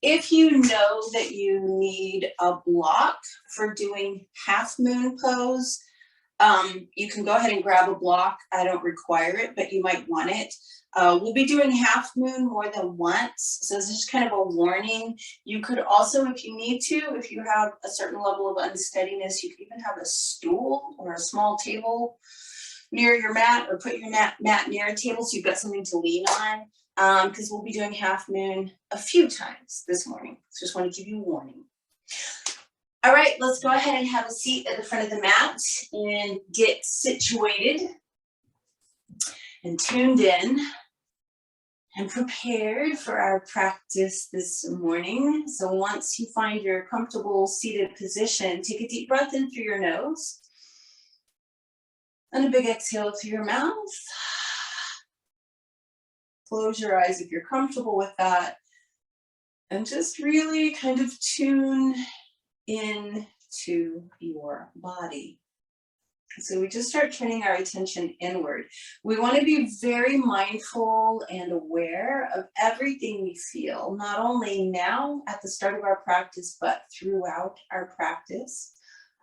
If you know that you need a block for doing half moon pose, you can go ahead and grab a block. I don't require it, but you might want it. We'll be doing half moon more than once, so this is just kind of a warning. You could also, if you need to, if you have a certain level of unsteadiness, you could even have a stool or a small table near your mat, or put your mat near a table so you've got something to lean on, because we'll be doing half moon a few times this morning. So just want to give you a warning. All right, let's go ahead and have a seat at the front of the mat and get situated and tuned in and prepared for our practice this morning. So once you find your comfortable seated position, take a deep breath in through your nose and a big exhale through your mouth. Close your eyes if you're comfortable with that, and just really kind of tune into your body. So we just start turning our attention inward. We want to be very mindful and aware of everything we feel, not only now at the start of our practice, but throughout our practice.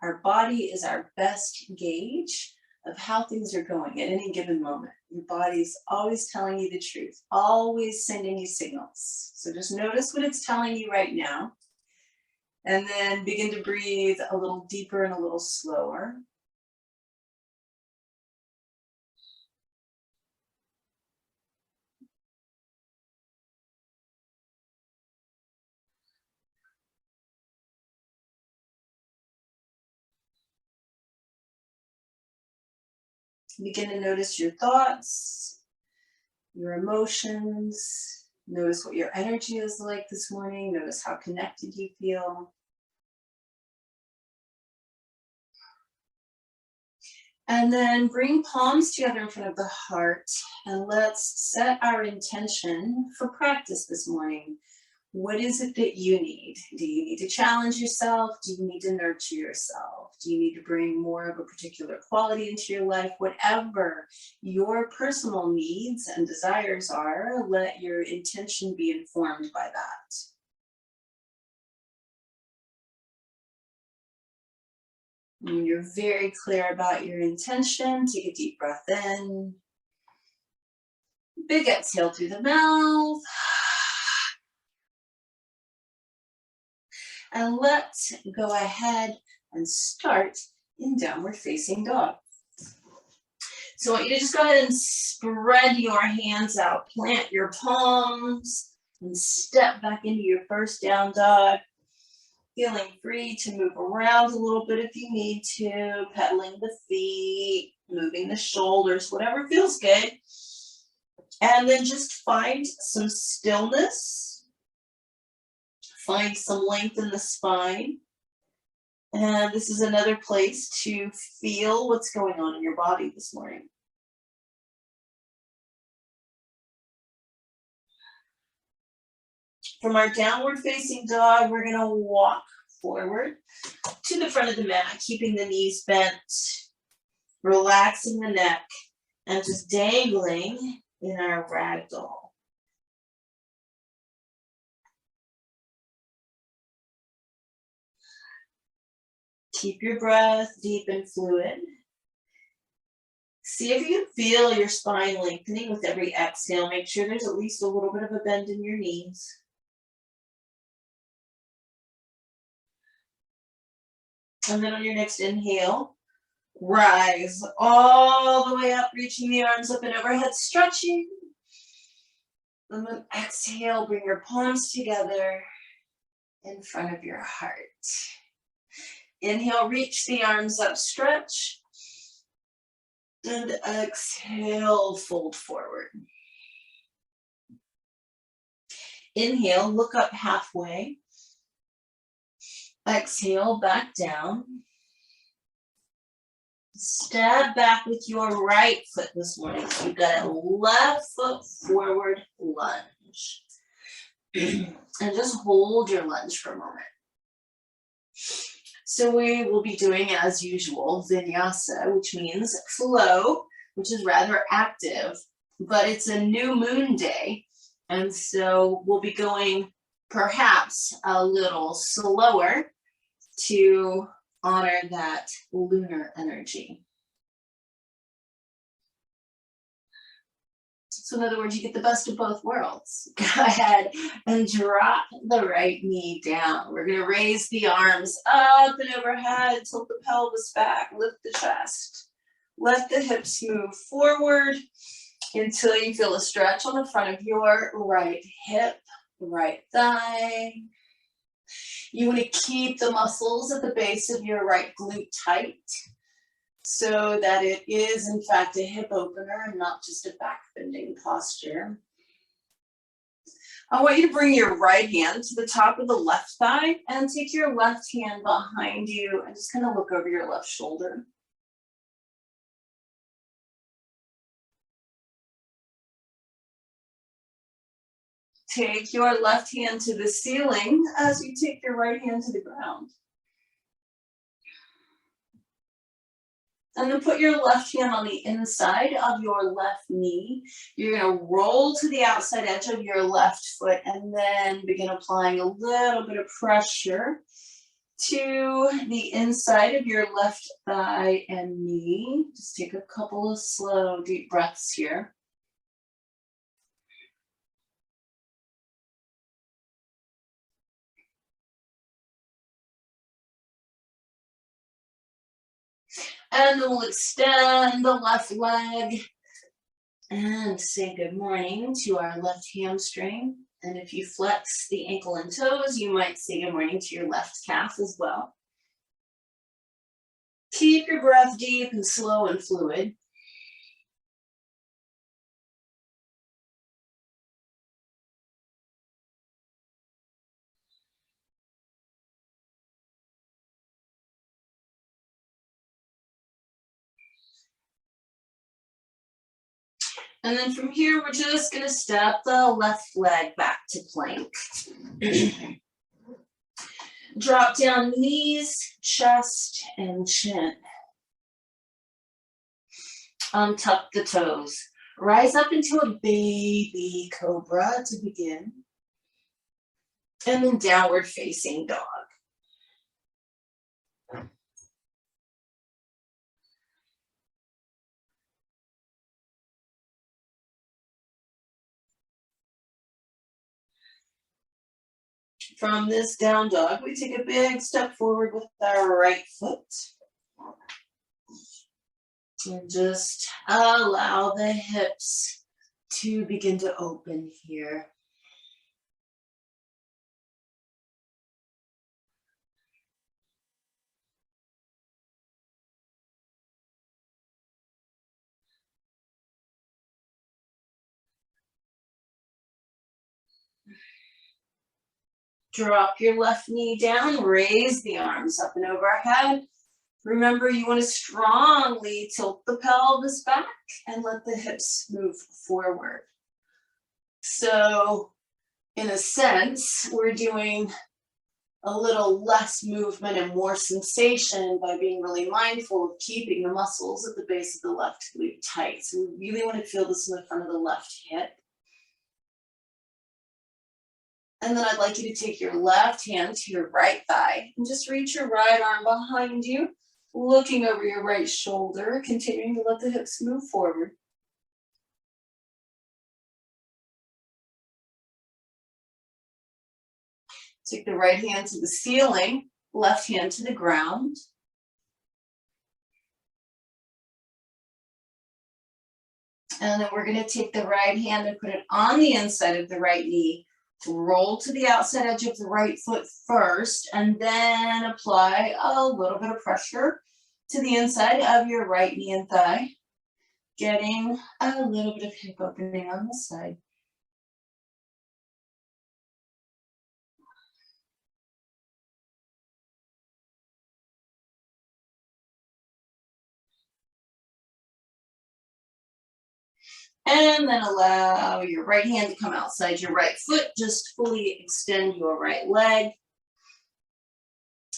Our body is our best gauge of how things are going at any given moment. Your body's always telling you the truth, always sending you signals. So just notice what it's telling you right now, and then begin to breathe a little deeper and a little slower. Begin to notice your thoughts, your emotions. Notice what your energy is like this morning. Notice how connected you feel. And then bring palms together in front of the heart, and let's set our intention for practice this morning. What is it that you need? Do you need to challenge yourself? Do you need to nurture yourself? Do you need to bring more of a particular quality into your life? Whatever your personal needs and desires are, let your intention be informed by that. When you're very clear about your intention, take a deep breath in. Big exhale through the mouth. And let's go ahead and start in downward facing dog. So I want you to just go ahead and spread your hands out, plant your palms, and step back into your first down dog. Feeling free to move around a little bit if you need to, pedaling the feet, moving the shoulders, whatever feels good. And then just find some stillness. Find some length in the spine. And this is another place to feel what's going on in your body this morning. From our downward facing dog, we're going to walk forward to the front of the mat, keeping the knees bent, relaxing the neck, and just dangling in our ragdoll. Keep your breath deep and fluid. See if you can feel your spine lengthening with every exhale. Make sure there's at least a little bit of a bend in your knees. And then on your next inhale, rise all the way up, reaching the arms up and overhead, stretching. And then exhale, bring your palms together in front of your heart. Inhale, reach the arms up, stretch. And exhale, fold forward. Inhale, look up halfway. Exhale, back down. Step back with your right foot this morning. So you've got a left foot forward lunge. And just hold your lunge for a moment. So we will be doing, as usual, vinyasa, which means flow, which is rather active, but it's a new moon day. And so we'll be going perhaps a little slower to honor that lunar energy. So in other words, you get the best of both worlds. Go ahead and drop the right knee down. We're gonna raise the arms up and overhead, tilt the pelvis back, lift the chest. Let the hips move forward until you feel a stretch on the front of your right hip, right thigh. You want to keep the muscles at the base of your right glute tight so that it is in fact a hip opener and not just a back bending posture. I want you to bring your right hand to the top of the left thigh and take your left hand behind you and just kind of look over your left shoulder. Take your left hand to the ceiling as you take your right hand to the ground. And then put your left hand on the inside of your left knee. You're going to roll to the outside edge of your left foot and then begin applying a little bit of pressure to the inside of your left thigh and knee. Just take a couple of slow, deep breaths here. And then we'll extend the left leg and say good morning to our left hamstring. And if you flex the ankle and toes, you might say good morning to your left calf as well. Keep your breath deep and slow and fluid. And then from here, we're just going to step the left leg back to plank. Drop down knees, chest, and chin. Untuck the toes. Rise up into a baby cobra to begin. And then downward facing dog. From this down dog, we take a big step forward with our right foot. And just allow the hips to begin to open here. Drop your left knee down, raise the arms up and overhead. Remember, you want to strongly tilt the pelvis back and let the hips move forward. So, in a sense, we're doing a little less movement and more sensation by being really mindful of keeping the muscles at the base of the left glute tight. So we really want to feel this in the front of the left hip. And then I'd like you to take your left hand to your right thigh and just reach your right arm behind you, looking over your right shoulder, continuing to let the hips move forward. Take the right hand to the ceiling, left hand to the ground. And then we're going to take the right hand and put it on the inside of the right knee. Roll to the outside edge of the right foot first, and then apply a little bit of pressure to the inside of your right knee and thigh, getting a little bit of hip opening on the side. And then allow your right hand to come outside your right foot. Just fully extend your right leg.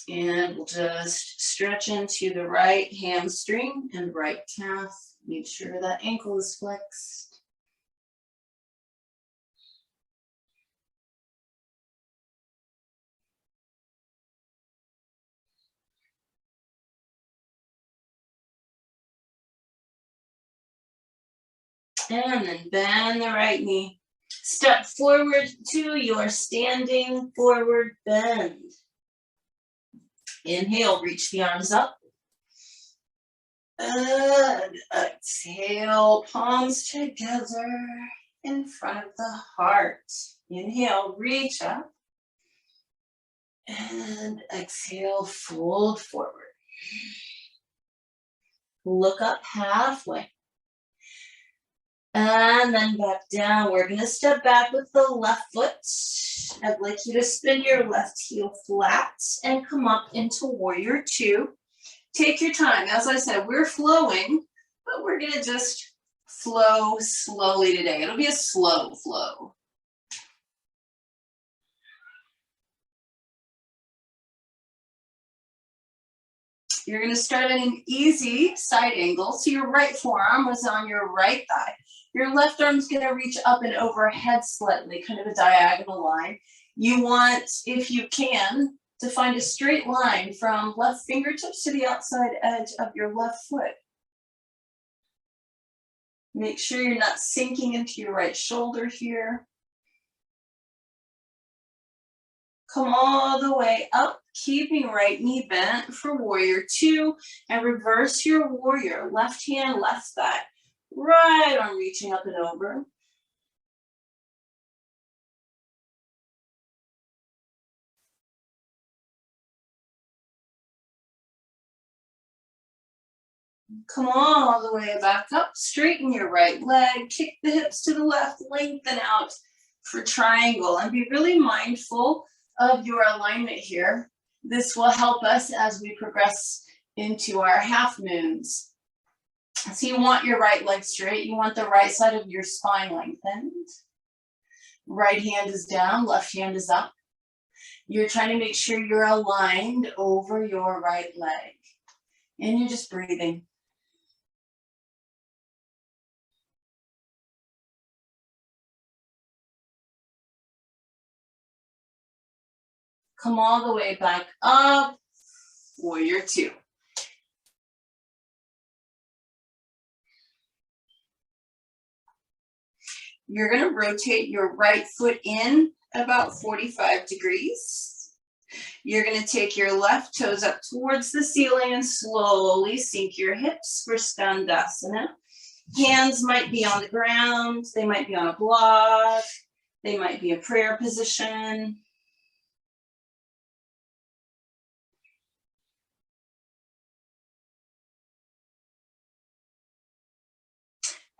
And we'll just stretch into the right hamstring and right calf. Make sure that ankle is flexed. And then bend the right knee. Step forward to your standing forward bend. Inhale, reach the arms up. And exhale, palms together in front of the heart. Inhale, reach up. And exhale, fold forward. Look up halfway. And then back down. We're going to step back with the left foot. I'd like you to spin your left heel flat and come up into warrior two. Take your time. As I said, we're flowing, but we're going to just flow slowly today. It'll be a slow flow. You're going to start at an easy side angle. So your right forearm was on your right thigh. Your left arm's going to reach up and overhead slightly, kind of a diagonal line. You want, if you can, to find a straight line from left fingertips to the outside edge of your left foot. Make sure you're not sinking into your right shoulder here. Come all the way up, keeping right knee bent for warrior two, and reverse your warrior. Left hand, left thigh. Right arm reaching up and over. Come all the way back up, straighten your right leg, kick the hips to the left, lengthen out for triangle, and be really mindful of your alignment here. This will help us as we progress into our half moons. So you want your right leg straight, you want the right side of your spine lengthened. Right hand is down, left hand is up. You're trying to make sure you're aligned over your right leg. And you're just breathing. Come all the way back up, warrior two. You're going to rotate your right foot in about 45 degrees. You're going to take your left toes up towards the ceiling and slowly sink your hips for Chandrasana. Hands might be on the ground, they might be on a block, they might be a prayer position.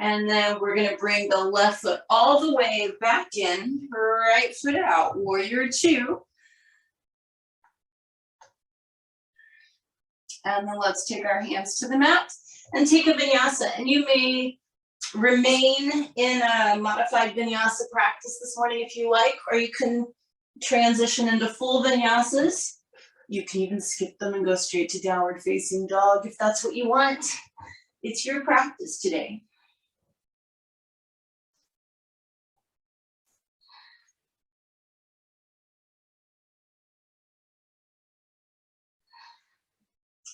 And then we're going to bring the left foot all the way back in, right foot out, warrior two. And then let's take our hands to the mat and take a vinyasa. And you may remain in a modified vinyasa practice this morning if you like, or you can transition into full vinyasas. You can even skip them and go straight to downward facing dog if that's what you want. It's your practice today.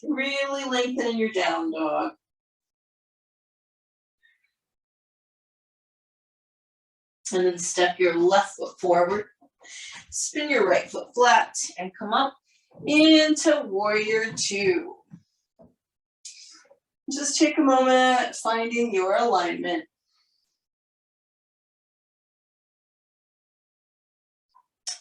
Really lengthening your down dog. And then step your left foot forward. Spin your right foot flat and come up into warrior two. Just take a moment finding your alignment.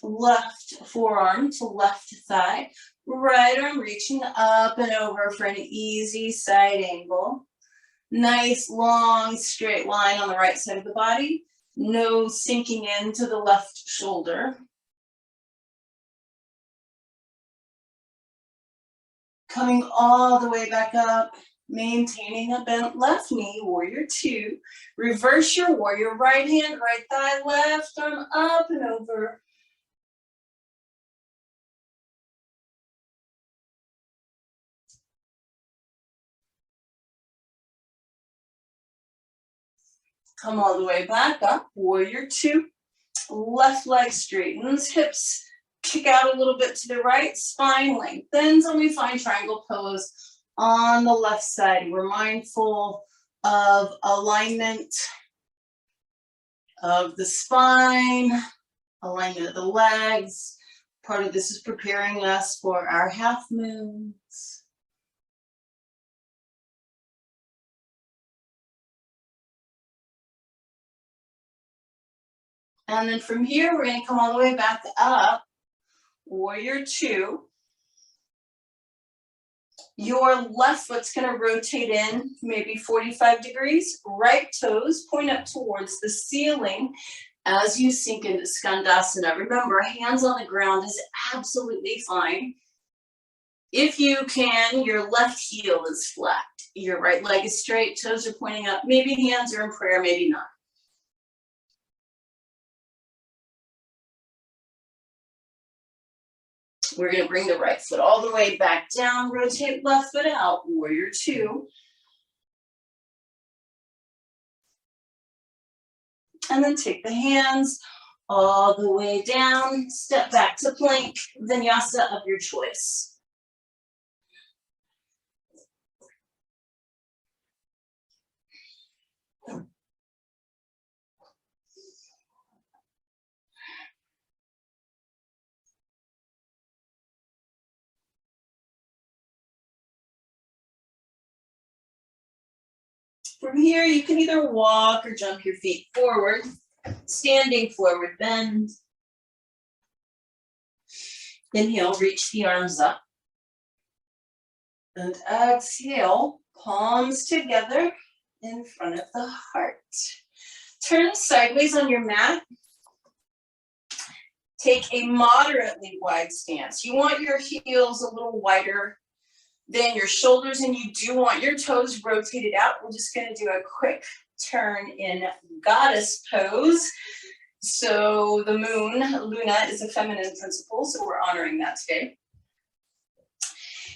Left forearm to left thigh. Right arm reaching up and over for an easy side angle. Nice, long, straight line on the right side of the body. No sinking into the left shoulder. Coming all the way back up, maintaining a bent left knee, warrior two. Reverse your warrior, right hand, right thigh, left arm up and over. Come all the way back up, warrior two. Left leg straightens, hips kick out a little bit to the right, spine lengthens, and we find triangle pose on the left side. We're mindful of alignment of the spine, alignment of the legs. Part of this is preparing us for our half moons. And then from here, we're going to come all the way back up, warrior two. Your left foot's going to rotate in maybe 45 degrees. Right toes point up towards the ceiling as you sink into Skandasana. Remember, hands on the ground is absolutely fine. If you can, your left heel is flat. Your right leg is straight, toes are pointing up. Maybe hands are in prayer, maybe not. We're going to bring the right foot all the way back down, rotate left foot out, warrior two. And then take the hands all the way down, step back to plank, vinyasa of your choice. From here, you can either walk or jump your feet forward, standing forward bend. Inhale, reach the arms up. And exhale, palms together in front of the heart. Turn sideways on your mat. Take a moderately wide stance. You want your heels a little wider than your shoulders, and you do want your toes rotated out. We're just going to do a quick turn in goddess pose. So the moon, Luna, is a feminine principle, so we're honoring that today.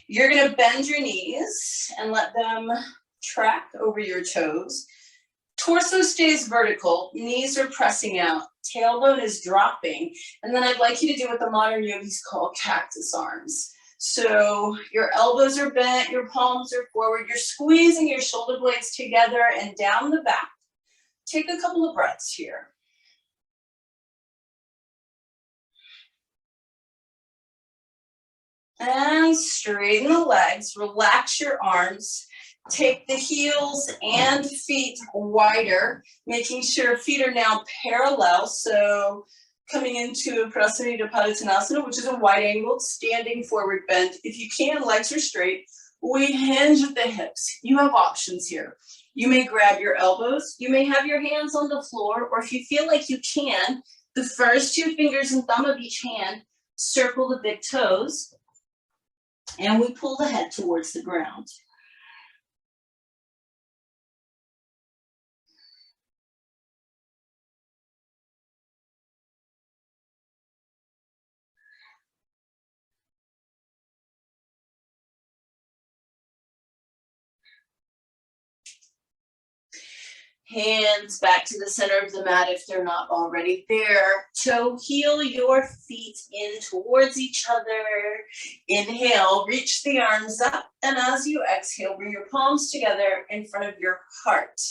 You're going to bend your knees and let them track over your toes. Torso stays vertical, knees are pressing out, tailbone is dropping, and then I'd like you to do what the modern yogis call cactus arms. So your elbows are bent, your palms are forward, you're squeezing your shoulder blades together and down the back. Take a couple of breaths here. And straighten the legs, relax your arms. Take the heels and feet wider, making sure feet are now parallel. So coming into Prasarita Padottanasana, which is a wide angled standing forward bend. If you can, legs are straight. We hinge at the hips. You have options here. You may grab your elbows. You may have your hands on the floor, or if you feel like you can, the first two fingers and thumb of each hand circle the big toes, and we pull the head towards the ground. Hands back to the center of the mat if they're not already there. Toe heel your feet in towards each other. Inhale, reach the arms up, and as you exhale, bring your palms together in front of your heart.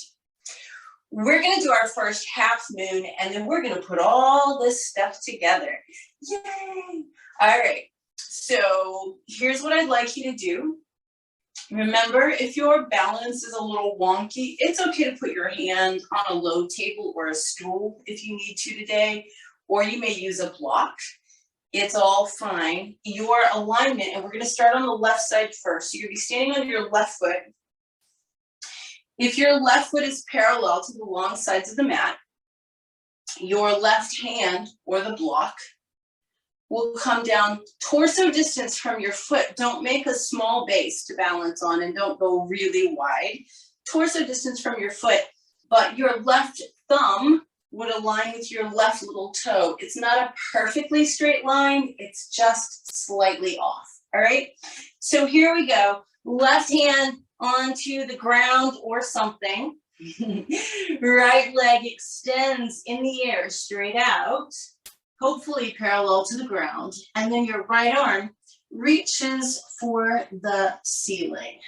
We're going to do our first half moon, and then we're going to put all this stuff together. Yay! All right, so here's what I'd like you to do. Remember, if your balance is a little wonky, it's okay to put your hand on a low table or a stool if you need to today, or you may use a block. It's all fine. Your alignment, and we're going to start on the left side first. So you're going to be standing on your left foot. If your left foot is parallel to the long sides of the mat, your left hand, or the block, will come down torso distance from your foot. Don't make a small base to balance on, and don't go really wide. Torso distance from your foot, but your left thumb would align with your left little toe. It's not a perfectly straight line, it's just slightly off, all right? So here we go. Left hand onto the ground or something. Right leg extends in the air, straight out, hopefully parallel to the ground, and then your right arm reaches for the ceiling.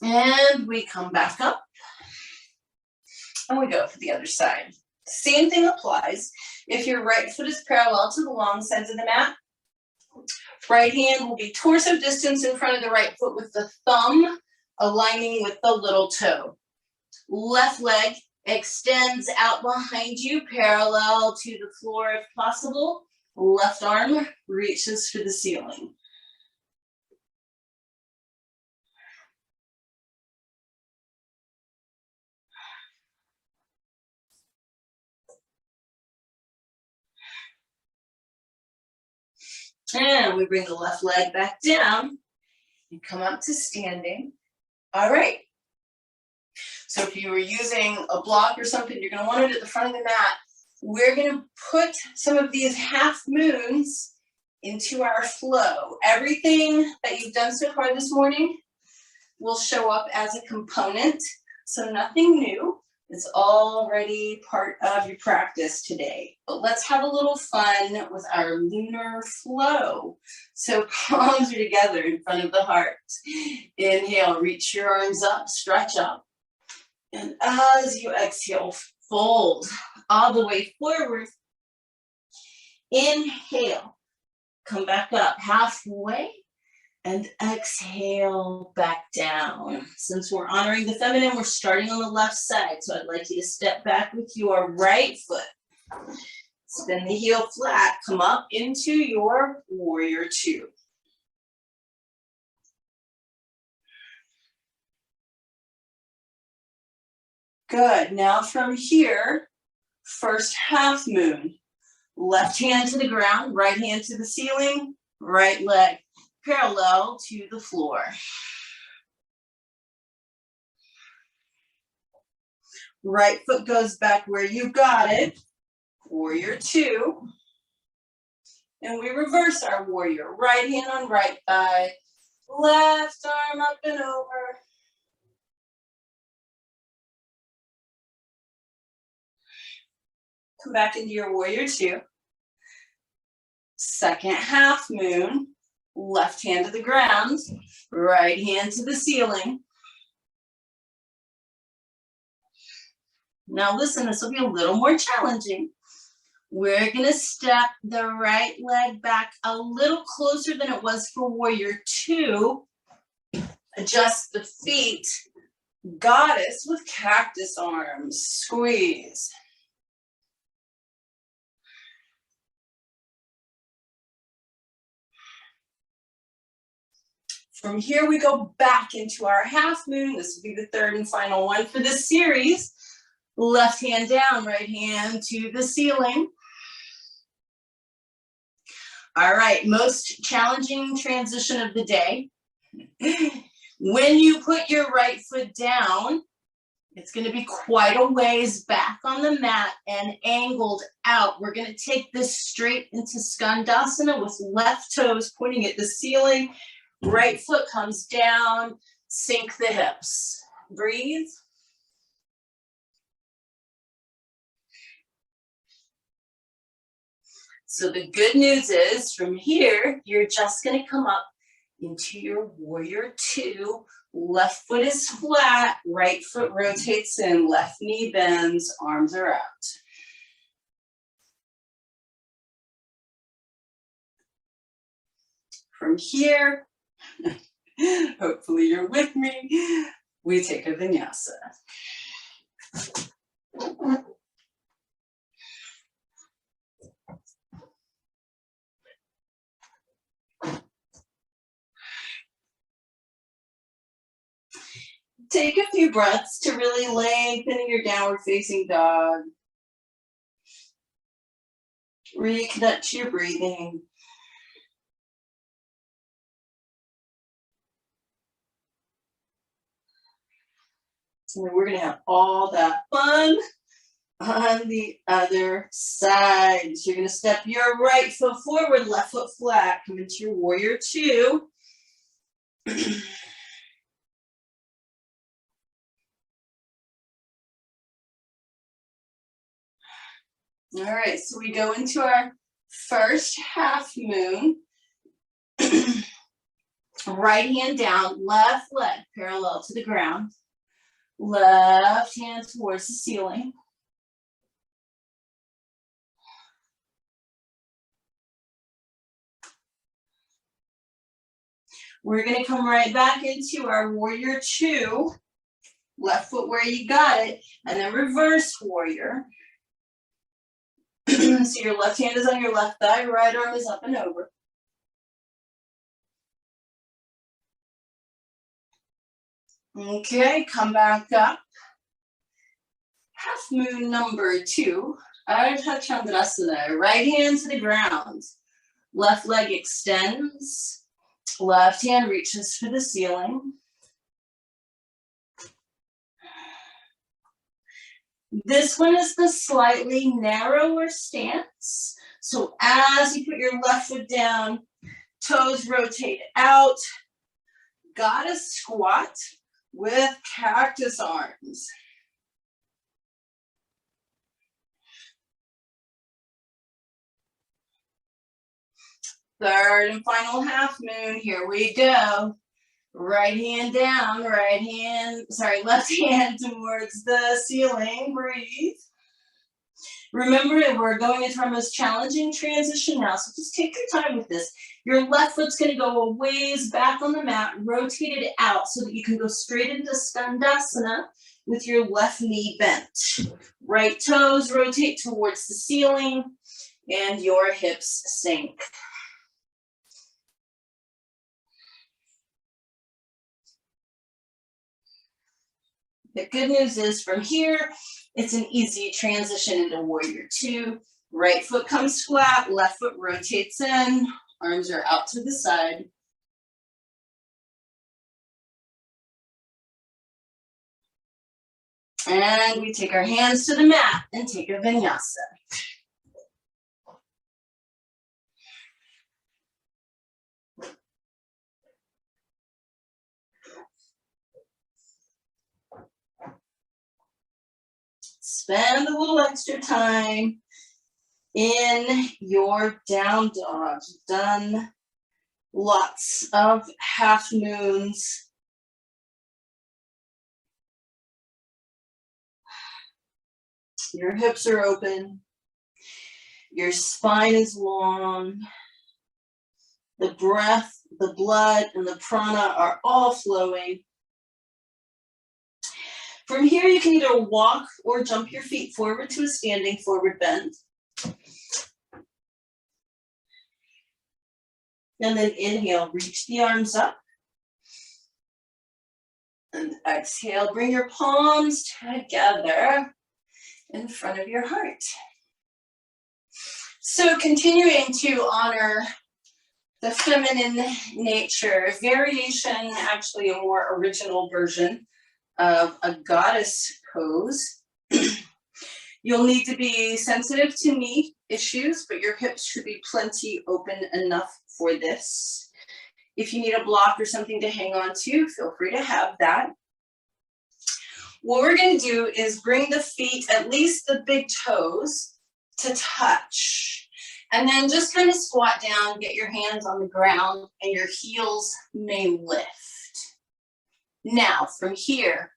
And we come back up. And we go for the other side. Same thing applies. If your right foot is parallel to the long sides of the mat, right hand will be torso distance in front of the right foot with the thumb aligning with the little toe. Left leg extends out behind you, parallel to the floor if possible. Left arm reaches for the ceiling. And we bring the left leg back down and come up to standing. All right. So if you were using a block or something, you're going to want it at the front of the mat. We're going to put some of these half moons into our flow. Everything that you've done so far this morning will show up as a component. So nothing new. It's already part of your practice today. But let's have a little fun with our lunar flow. So palms are together in front of the heart. Inhale, reach your arms up, stretch up. And as you exhale, fold all the way forward. Inhale, come back up halfway. And exhale back down. Since we're honoring the feminine, we're starting on the left side. So I'd like you to step back with your right foot. Spin the heel flat. Come up into your warrior two. Good. Now from here, first half moon. Left hand to the ground, right hand to the ceiling, right leg parallel to the floor. Right foot goes back where you got it, warrior two. And we reverse our warrior. Right hand on right thigh, left arm up and over. Come back into your warrior two. Second half moon. Left hand to the ground, right hand to the ceiling. Now listen, this will be a little more challenging. We're gonna step the right leg back a little closer than it was for warrior two. Adjust the feet, goddess with cactus arms, squeeze. From here, we go back into our half moon. This will be the third and final one for this series. Left hand down, right hand to the ceiling. All right, most challenging transition of the day. When you put your right foot down, it's going to be quite a ways back on the mat and angled out. We're going to take this straight into Chandrasana with left toes pointing at the ceiling. Right foot comes down, sink the hips. Breathe. So the good news is from here, you're just going to come up into your warrior two. Left foot is flat, right foot rotates in, left knee bends, arms are out. From here, hopefully you're with me, we take a vinyasa. Take a few breaths to really lengthen your downward facing dog. Reconnect to your breathing. And then we're going to have all that fun on the other side. So you're going to step your right foot forward, left foot flat, come into your warrior two. All right, so we go into our first half moon. Right hand down, left leg parallel to the ground. Left hand towards the ceiling. We're going to come right back into our warrior two. Left foot where you got it, and then reverse warrior. So your left hand is on your left thigh, right arm is up and over. Okay, come back up. Half moon number two, Ardha Chandrasana. Right hand to the ground. Left leg extends. Left hand reaches for the ceiling. This one is the slightly narrower stance. So as you put your left foot down, toes rotate out. Goddess squat with cactus arms. Third and final half moon, here we go. Right hand down, left hand towards the ceiling, breathe. Remember that we're going into our most challenging transition now, so just take your time with this. Your left foot's gonna go a ways back on the mat, rotate it out so that you can go straight into Chandrasana with your left knee bent. Right toes rotate towards the ceiling and your hips sink. The good news is from here, it's an easy transition into warrior two. Right foot comes flat, left foot rotates in, arms are out to the side. And we take our hands to the mat and take a vinyasa. Spend a little extra time in your down dog. Done lots of half moons. Your hips are open. Your spine is long. The breath, the blood, and the prana are all flowing. From here, you can either walk or jump your feet forward to a standing forward bend. And then inhale, reach the arms up. And exhale, bring your palms together in front of your heart. So continuing to honor the feminine nature, variation, actually a more original version of a goddess pose. You'll need to be sensitive to knee issues, but your hips should be plenty open enough for this. If you need a block or something to hang on to, feel free to have that. What we're going to do is bring the feet, at least the big toes, to touch. And then just kind of squat down, get your hands on the ground, and your heels may lift. Now, from here,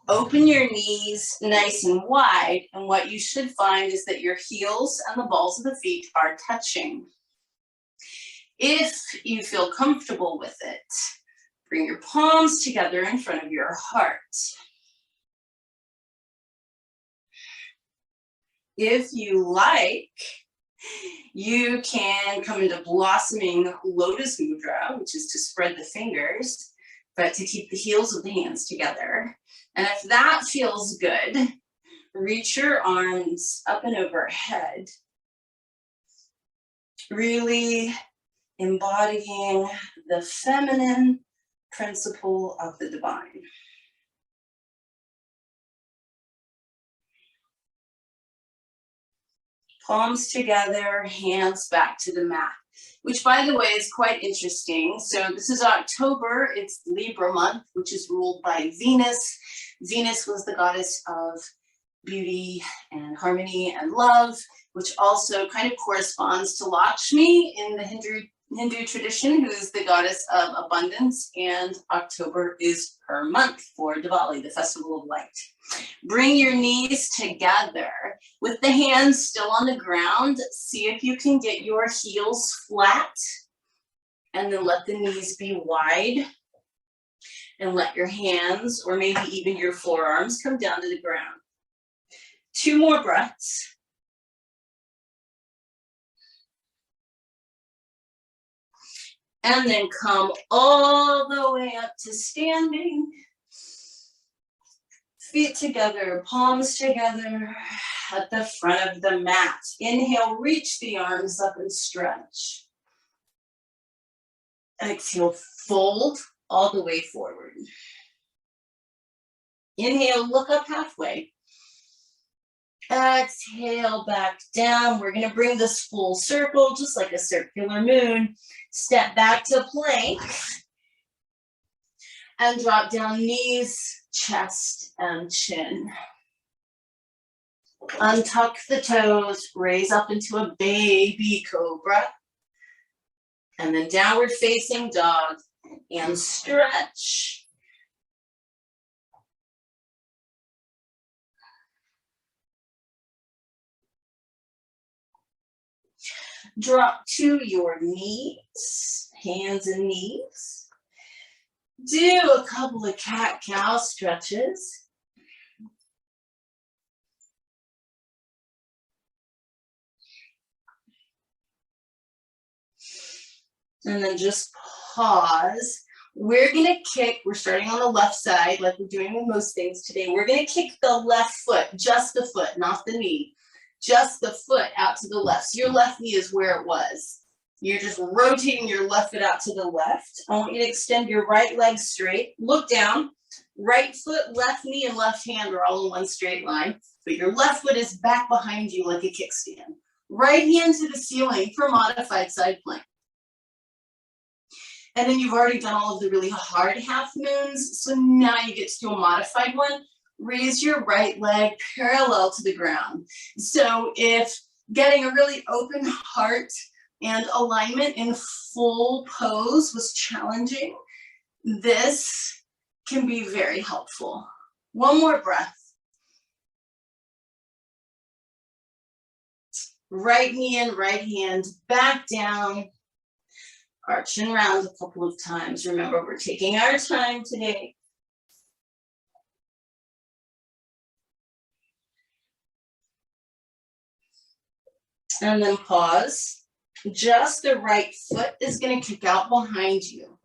open your knees nice and wide, and what you should find is that your heels and the balls of the feet are touching. If you feel comfortable with it, bring your palms together in front of your heart. If you like, you can come into blossoming lotus mudra, which is to spread the fingers, but to keep the heels of the hands together. And if that feels good, reach your arms up and overhead, really embodying the feminine principle of the divine. Palms together, hands back to the mat, which by the way is quite interesting. So this is October, it's Libra month, which is ruled by Venus. Venus was the goddess of beauty and harmony and love, which also kind of corresponds to Lakshmi in the Hindu tradition, who is the goddess of abundance, and October is her month for Diwali, the festival of light. Bring your knees together with the hands still on the ground. See if you can get your heels flat, and then let the knees be wide, and let your hands, or maybe even your forearms, come down to the ground. 2 more breaths. And then come all the way up to standing. Feet together, palms together at the front of the mat. Inhale, reach the arms up and stretch. Exhale, fold all the way forward. Inhale, look up halfway. Exhale, back down. We're going to bring this full circle, just like a circular moon. Step back to plank. And drop down knees, chest, and chin. Untuck the toes, raise up into a baby cobra. And then downward facing dog, and stretch. Drop to your knees, hands and knees. Do a couple of cat-cow stretches. And then just pause. We're gonna kick, we're starting on the left side like we're doing with most things today. We're gonna kick the left foot, just the foot, not the knee. Just the foot out to the left. So your left knee is where it was. You're just rotating your left foot out to the left. I want you to extend your right leg straight. Look down. Right foot, left knee, and left hand are all in one straight line. But your left foot is back behind you like a kickstand. Right hand to the ceiling for modified side plank. And then you've already done all of the really hard half moons. So now you get to do a modified one. Raise your right leg parallel to the ground. So if getting a really open heart and alignment in full pose was challenging, this can be very helpful. One more breath. Right knee and right hand back down. Arch and round a couple of times. Remember, we're taking our time today. And then pause. Just the right foot is going to kick out behind you.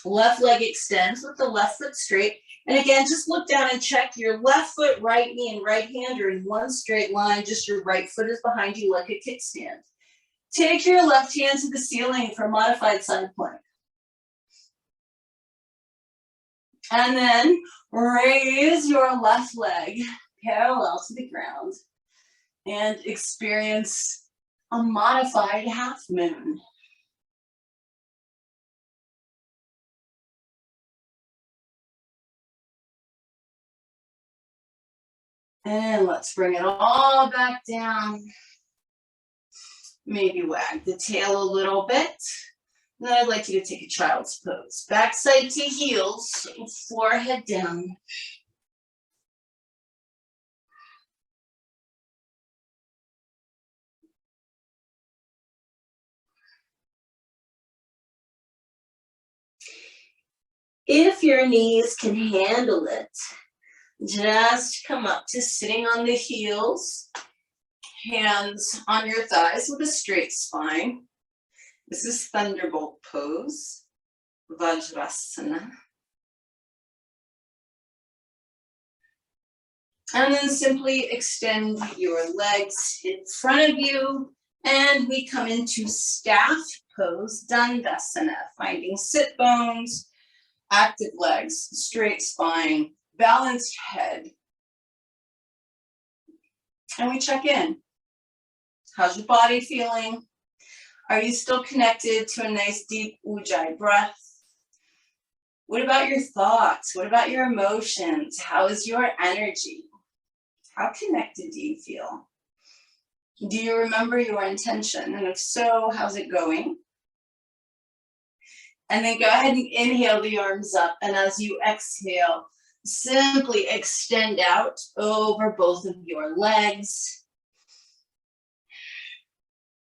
Left leg extends with the left foot straight. And again, just look down and check your left foot, right knee, and right hand are in one straight line. Just your right foot is behind you like a kickstand. Take your left hand to the ceiling for modified side plank. And then raise your left leg parallel to the ground and experience a modified half moon. And let's bring it all back down. Maybe wag the tail a little bit. And then I'd like you to take a child's pose. Backside to heels, forehead down. If your knees can handle it, just come up to sitting on the heels, hands on your thighs with a straight spine. This is Thunderbolt pose, Vajrasana. And then simply extend your legs in front of you, and we come into staff pose, Dandasana, finding sit bones, active legs, straight spine, balanced head. And we check in. How's your body feeling? Are you still connected to a nice deep Ujjayi breath? What about your thoughts? What about your emotions? How is your energy? How connected do you feel? Do you remember your intention? And if so, how's it going? And then go ahead and inhale the arms up. And as you exhale, simply extend out over both of your legs.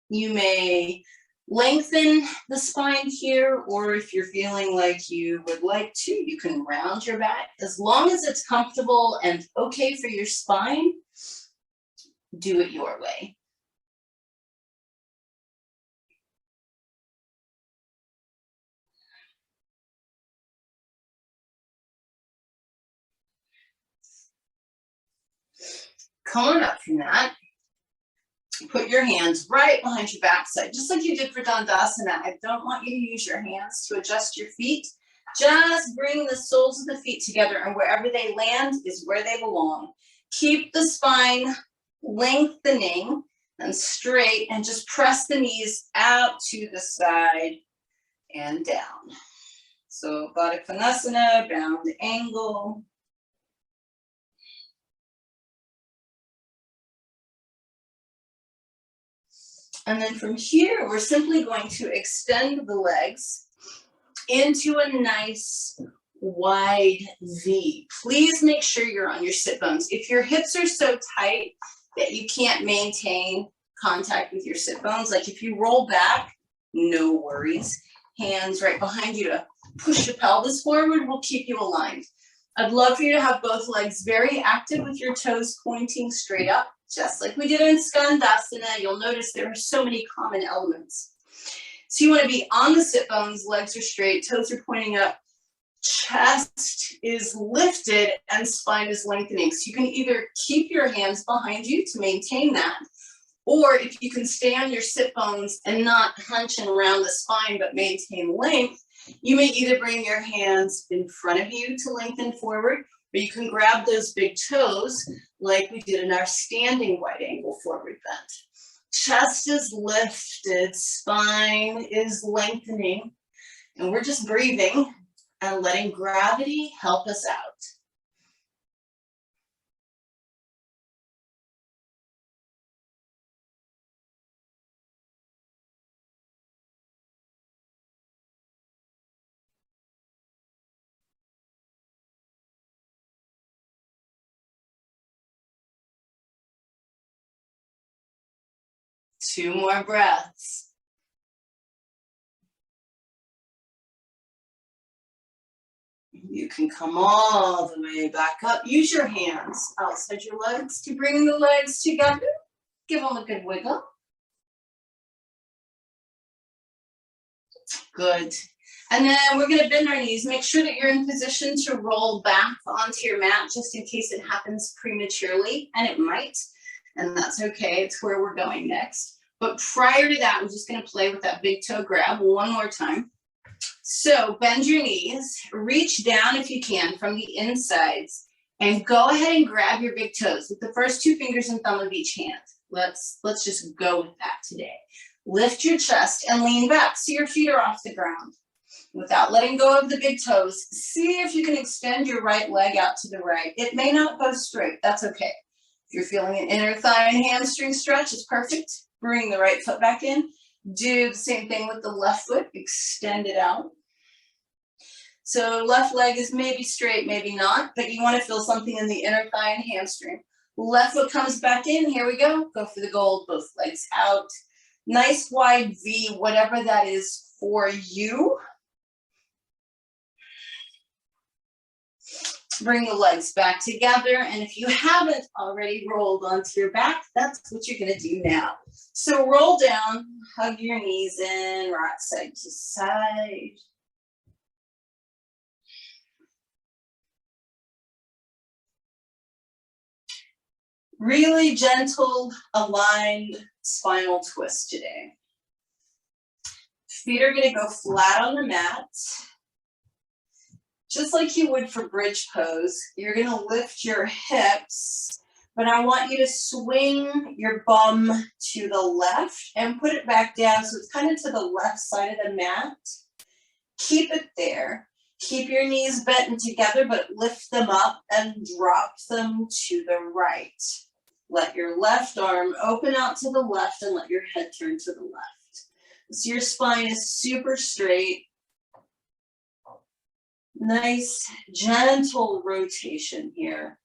You may lengthen the spine here, or if you're feeling like you would like to, you can round your back. As long as it's comfortable and okay for your spine, do it your way. Come on up from that. Put your hands right behind your backside, just like you did for Dandasana. I don't want you to use your hands to adjust your feet. Just bring the soles of the feet together, and wherever they land is where they belong. Keep the spine lengthening and straight, and just press the knees out to the side and down. So Baddha Konasana, bound angle. And then from here, we're simply going to extend the legs into a nice wide V. Please make sure you're on your sit bones. If your hips are so tight that you can't maintain contact with your sit bones, like if you roll back, no worries. Hands right behind you to push your pelvis forward will keep you aligned. I'd love for you to have both legs very active with your toes pointing straight up, just like we did in Skandasana. You'll notice there are so many common elements. So you want to be on the sit bones, legs are straight, toes are pointing up, chest is lifted, and spine is lengthening. So you can either keep your hands behind you to maintain that, or if you can stay on your sit bones and not hunching around the spine but maintain length, you may either bring your hands in front of you to lengthen forward, or you can grab those big toes like we did in our standing wide angle forward bend. Chest is lifted, spine is lengthening, and we're just breathing and letting gravity help us out. Two more breaths. You can come all the way back up. Use your hands outside your legs to bring the legs together. Give them a good wiggle. Good. And then we're going to bend our knees. Make sure that you're in position to roll back onto your mat just in case it happens prematurely, and it might, and that's okay. It's where we're going next. But prior to that, we're just going to play with that big toe grab one more time. So bend your knees, reach down if you can from the insides, and go ahead and grab your big toes with the first two fingers and thumb of each hand. Let's just go with that today. Lift your chest and lean back so your feet are off the ground. Without letting go of the big toes, see if you can extend your right leg out to the right. It may not go straight, that's okay. If you're feeling an inner thigh and hamstring stretch, it's perfect. Bring the right foot back in. Do the same thing with the left foot, extend it out. So left leg is maybe straight, maybe not, but you want to feel something in the inner thigh and hamstring. Left foot comes back in, here we go. Go for the gold, both legs out. Nice wide V, whatever that is for you. Bring the legs back together, and if you haven't already rolled onto your back, that's what you're going to do now. So roll down, hug your knees in, rock side to side. Really gentle, aligned spinal twist today. Feet are going to go flat on the mat. Just like you would for bridge pose, you're going to lift your hips, but I want you to swing your bum to the left and put it back down so it's kind of to the left side of the mat. Keep it there. Keep your knees bent together, but lift them up and drop them to the right. Let your left arm open out to the left and let your head turn to the left. So your spine is super straight. Nice, gentle rotation here.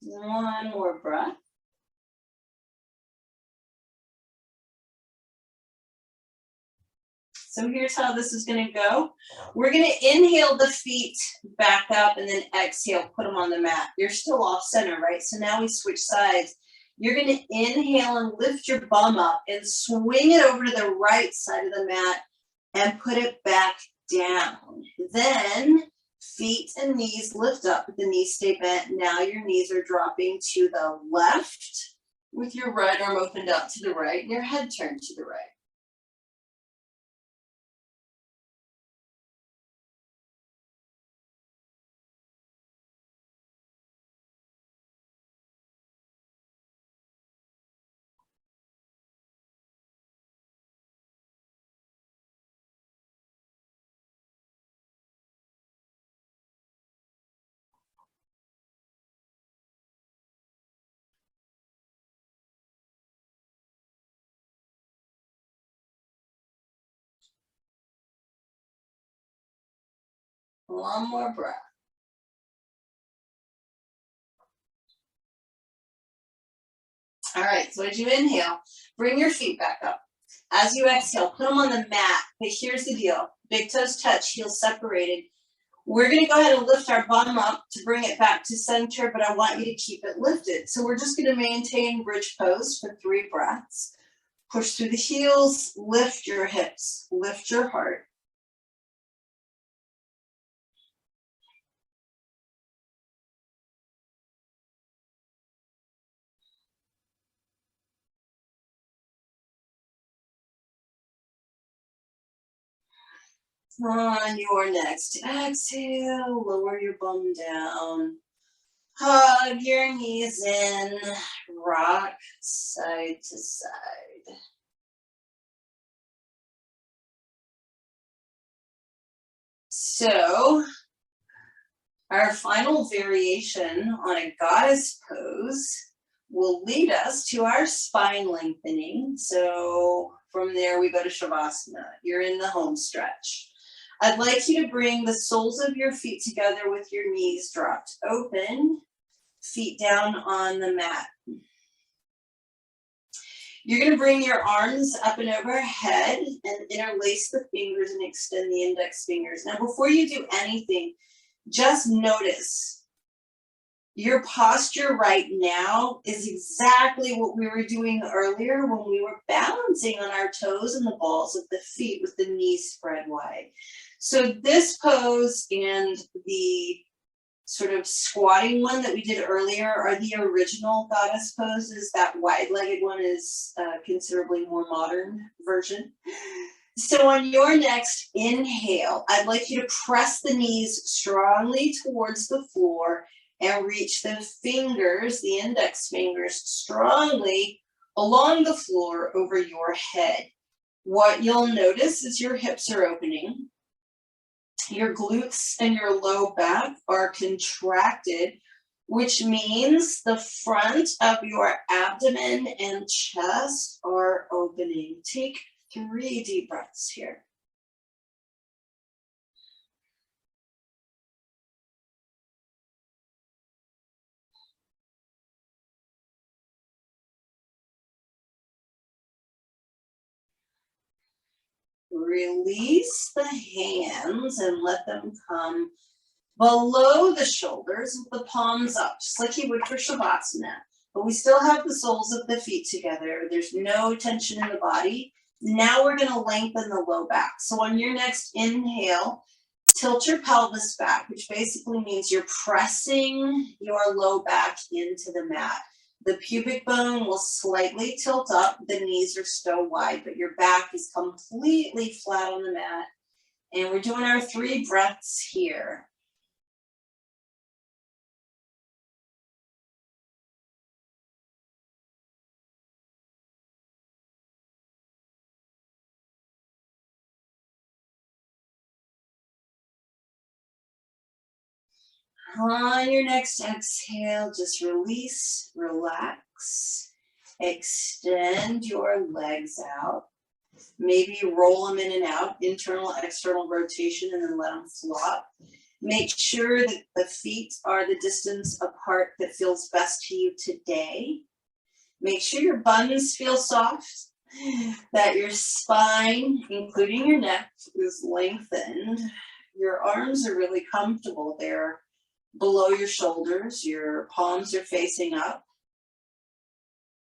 One more breath. So here's how this is going to go. We're going to inhale the feet back up and then exhale, put them on the mat. You're still off center, right? So now we switch sides. You're going to inhale and lift your bum up and swing it over to the right side of the mat and put it back down. Then feet and knees lift up, but the knees stay bent. Now your knees are dropping to the left with your right arm opened up to the right and your head turned to the right. One more breath. All right, so as you inhale, bring your feet back up. As you exhale, put them on the mat. But here's the deal. Big toes touch, heels separated. We're going to go ahead and lift our bottom up to bring it back to center, but I want you to keep it lifted. So we're just going to maintain bridge pose for 3 breaths. Push through the heels, lift your hips, lift your heart. On your next exhale, lower your bum down. Hug your knees in, rock side to side. So, our final variation on a goddess pose will lead us to our spine lengthening. So, from there we go to Shavasana. You're in the home stretch. I'd like you to bring the soles of your feet together with your knees dropped open, feet down on the mat. You're going to bring your arms up and overhead and interlace the fingers and extend the index fingers. Now, before you do anything, just notice your posture right now is exactly what we were doing earlier when we were balancing on our toes and the balls of the feet with the knees spread wide. So this pose and the sort of squatting one that we did earlier are the original goddess poses. That wide-legged one is a considerably more modern version. So on your next inhale, I'd like you to press the knees strongly towards the floor and reach the fingers, the index fingers, strongly along the floor over your head. What you'll notice is your hips are opening. Your glutes and your low back are contracted, which means the front of your abdomen and chest are opening. Take 3 deep breaths here. Release the hands and let them come below the shoulders with the palms up, just like you would for Shavasana. But we still have the soles of the feet together. There's no tension in the body. Now we're going to lengthen the low back. So on your next inhale, tilt your pelvis back, which basically means you're pressing your low back into the mat. The pubic bone will slightly tilt up. The knees are still wide, but your back is completely flat on the mat. And we're doing our 3 breaths here. On your next exhale, just release, relax, extend your legs out. Maybe roll them in and out, internal, external rotation, and then let them flop. Make sure that the feet are the distance apart that feels best to you today. Make sure your buns feel soft, that your spine, including your neck, is lengthened. Your arms are really comfortable. They're below your shoulders. Your palms are facing up.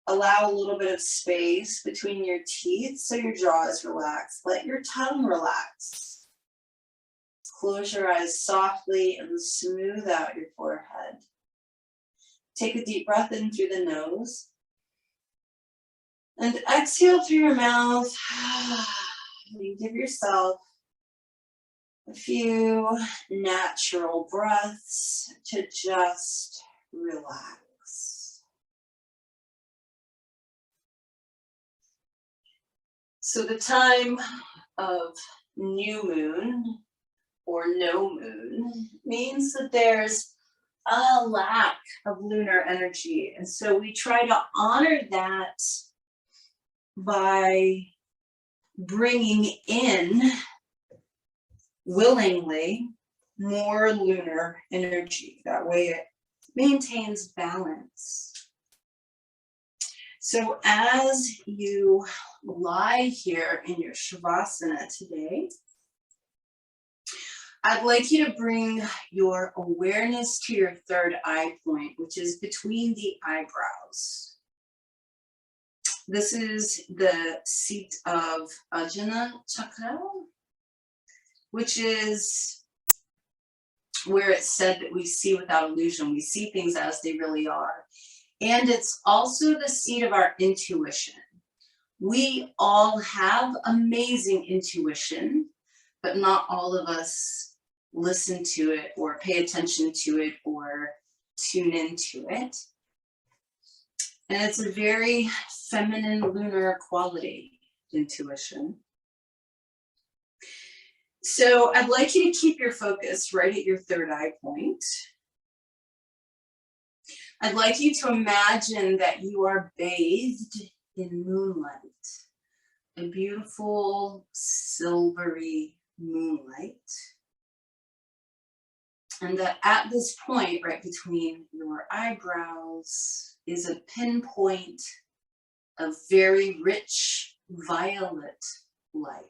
Allow a little bit of space between your teeth so your jaw is relaxed. Let your tongue relax. Close your eyes softly and smooth out your forehead. Take a deep breath in through the nose. And exhale through your mouth. You give yourself a few natural breaths to just relax. So the time of new moon or no moon means that there's a lack of lunar energy. And so we try to honor that by bringing in willingly more lunar energy. That way it maintains balance. So as you lie here in your Shavasana today, I'd like you to bring your awareness to your third eye point, which is between the eyebrows. This is the seat of Ajna Chakra, which is where it's said that we see without illusion. We see things as they really are. And it's also the seat of our intuition. We all have amazing intuition, but not all of us listen to it or pay attention to it or tune into it. And it's a very feminine lunar quality, intuition. So I'd like you to keep your focus right at your third eye point. I'd like you to imagine that you are bathed in moonlight, a beautiful silvery moonlight. And that at this point, right between your eyebrows, is a pinpoint of very rich violet light.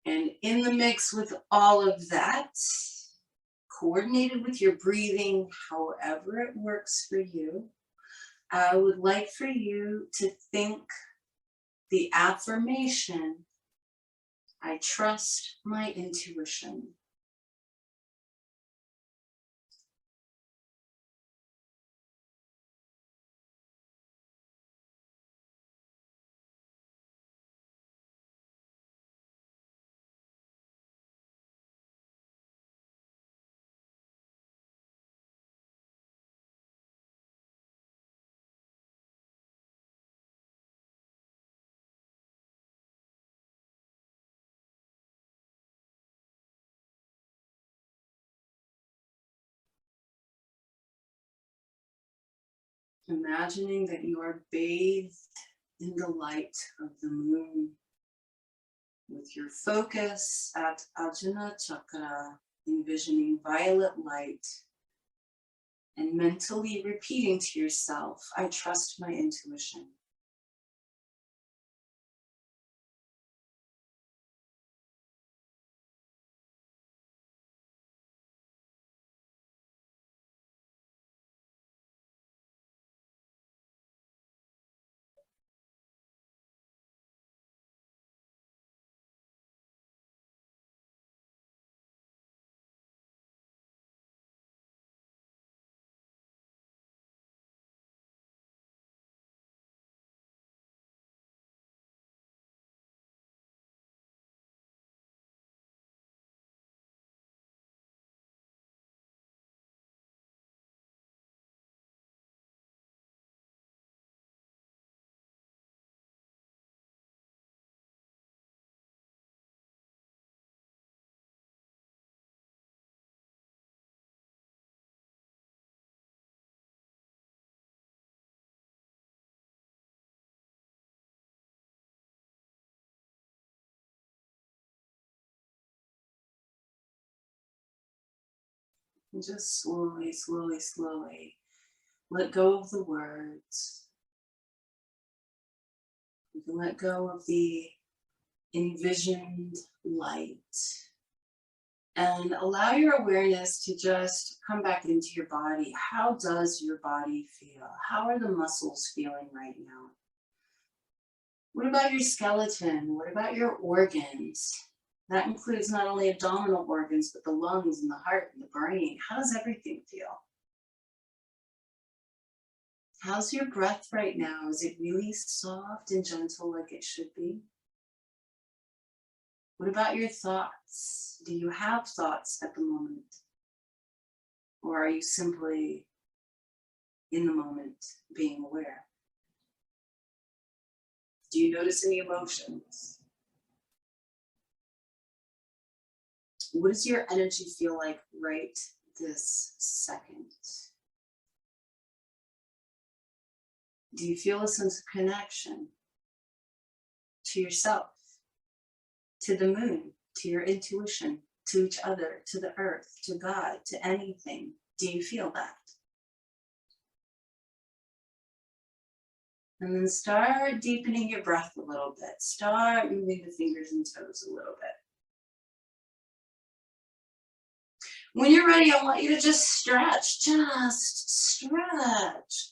And in the mix with all of that, coordinated with your breathing, however it works for you, I would like for you to think the affirmation, I trust my intuition. Imagining that you are bathed in the light of the moon, with your focus at Ajna Chakra, envisioning violet light, and mentally repeating to yourself, I trust my intuition. And just slowly, slowly, slowly let go of the words. You can let go of the envisioned light and allow your awareness to just come back into your body. How does your body feel? How are the muscles feeling right now? What about your skeleton? What about your organs? That includes not only abdominal organs, but the lungs and the heart and the brain. How does everything feel? How's your breath right now? Is it really soft and gentle like it should be? What about your thoughts? Do you have thoughts at the moment? Or are you simply in the moment being aware? Do you notice any emotions? What does your energy feel like right this second? Do you feel a sense of connection to yourself, to the moon, to your intuition, to each other, to the earth, to God, to anything? Do you feel that? And then start deepening your breath a little bit. Start moving the fingers and toes a little bit. When you're ready, I want you to just stretch. Just stretch.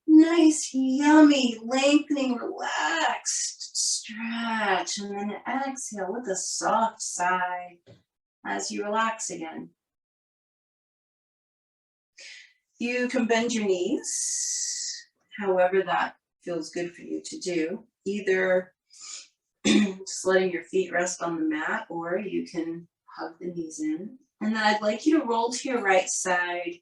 Nice, yummy, lengthening, relaxed stretch. And then exhale with a soft sigh as you relax again. You can bend your knees, however that feels good for you to do. Either just letting your feet rest on the mat, or you can hug the knees in. And then I'd like you to roll to your right side,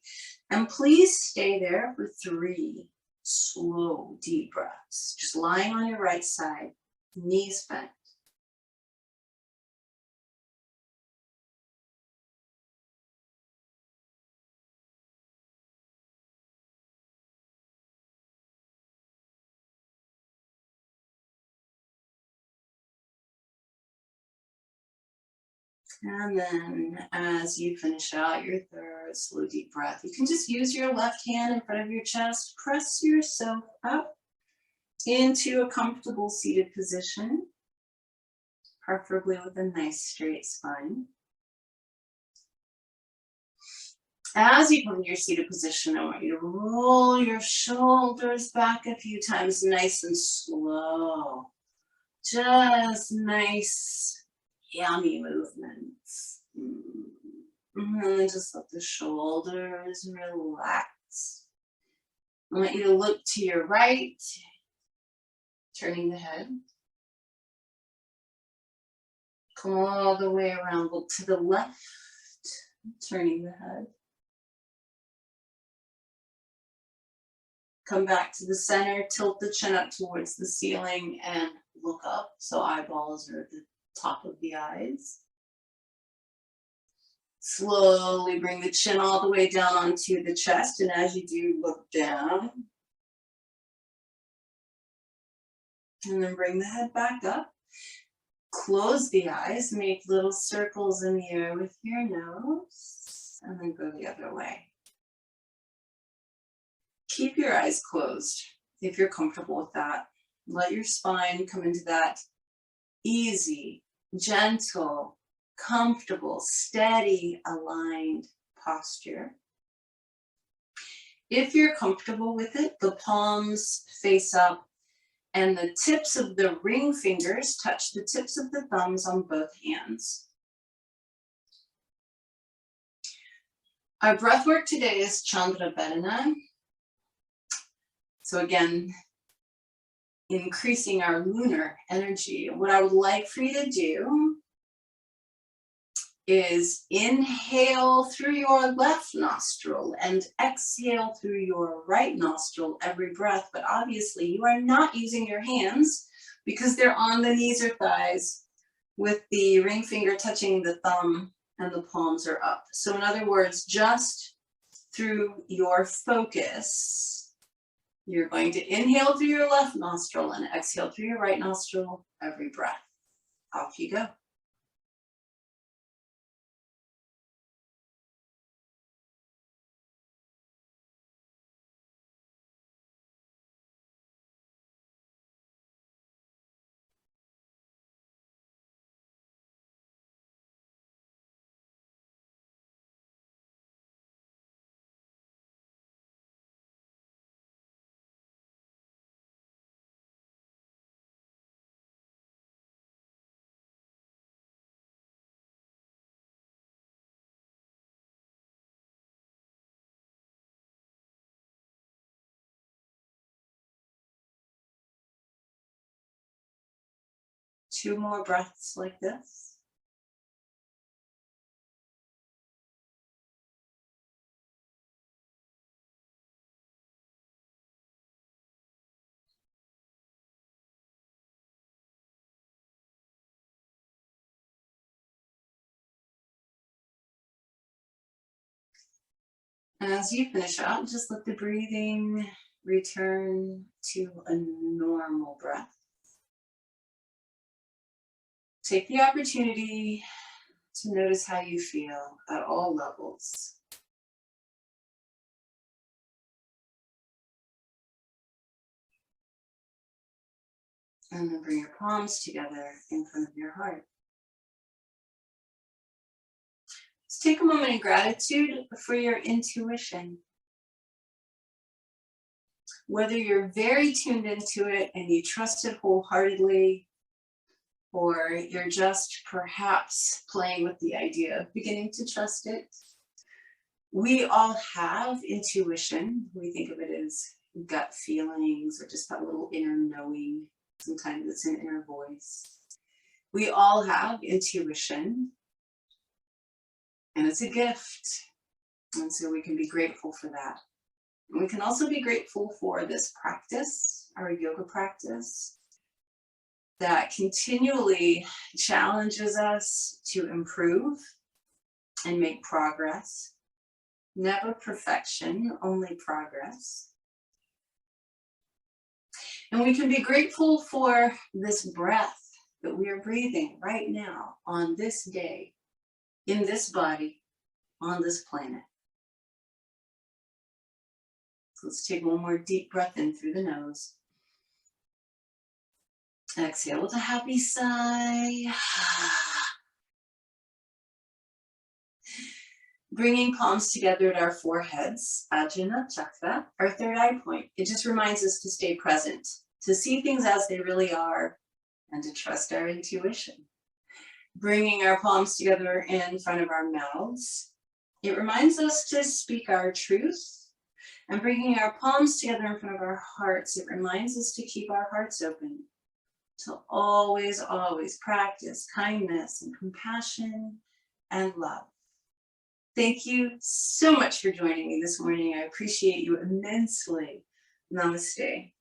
and please stay there for 3 slow, deep breaths. Just lying on your right side, knees bent. And then as you finish out your 3rd slow, deep breath, you can just use your left hand in front of your chest, press yourself up into a comfortable seated position, preferably with a nice straight spine. As you come to your seated position, I want you to roll your shoulders back a few times, nice and slow. Just nice, yummy movements. And then just let the shoulders relax. I want you to look to your right, turning the head. Come all the way around, look to the left, turning the head. Come back to the center, tilt the chin up towards the ceiling and look up. So eyeballs are at the top of the eyes. Slowly bring the chin all the way down onto the chest. And as you do, look down. And then bring the head back up. Close the eyes, make little circles in the air with your nose. And then go the other way. Keep your eyes closed if you're comfortable with that. Let your spine come into that easy, gentle, comfortable, steady, aligned posture. If you're comfortable with it, the palms face up and the tips of the ring fingers touch the tips of the thumbs on both hands. Our breath work today is Chandrasana. So again, increasing our lunar energy. What I would like for you to do is inhale through your left nostril and exhale through your right nostril every breath. But obviously you are not using your hands because they're on the knees or thighs with the ring finger touching the thumb and the palms are up. So in other words, just through your focus, you're going to inhale through your left nostril and exhale through your right nostril every breath. Off you go. 2 more breaths like this. And as you finish out, just let the breathing return to a normal breath. Take the opportunity to notice how you feel at all levels. And then bring your palms together in front of your heart. Just take a moment in gratitude for your intuition. Whether you're very tuned into it and you trust it wholeheartedly, or you're just perhaps playing with the idea of beginning to trust it, we all have intuition. We think of it as gut feelings or just that little inner knowing. Sometimes it's an inner voice. We all have intuition, and it's a gift. And so we can be grateful for that. And we can also be grateful for this practice, our yoga practice, that continually challenges us to improve and make progress. Never perfection, only progress. And we can be grateful for this breath that we are breathing right now on this day, in this body, on this planet. So let's take one more deep breath in through the nose. Exhale with a happy sigh. Bringing palms together at our foreheads, Ajna Chakra, our third eye point. It just reminds us to stay present, to see things as they really are, and to trust our intuition. Bringing our palms together in front of our mouths, it reminds us to speak our truth. And bringing our palms together in front of our hearts, it reminds us to keep our hearts open, to always, always practice kindness and compassion and love. Thank you so much for joining me this morning. I appreciate you immensely. Namaste.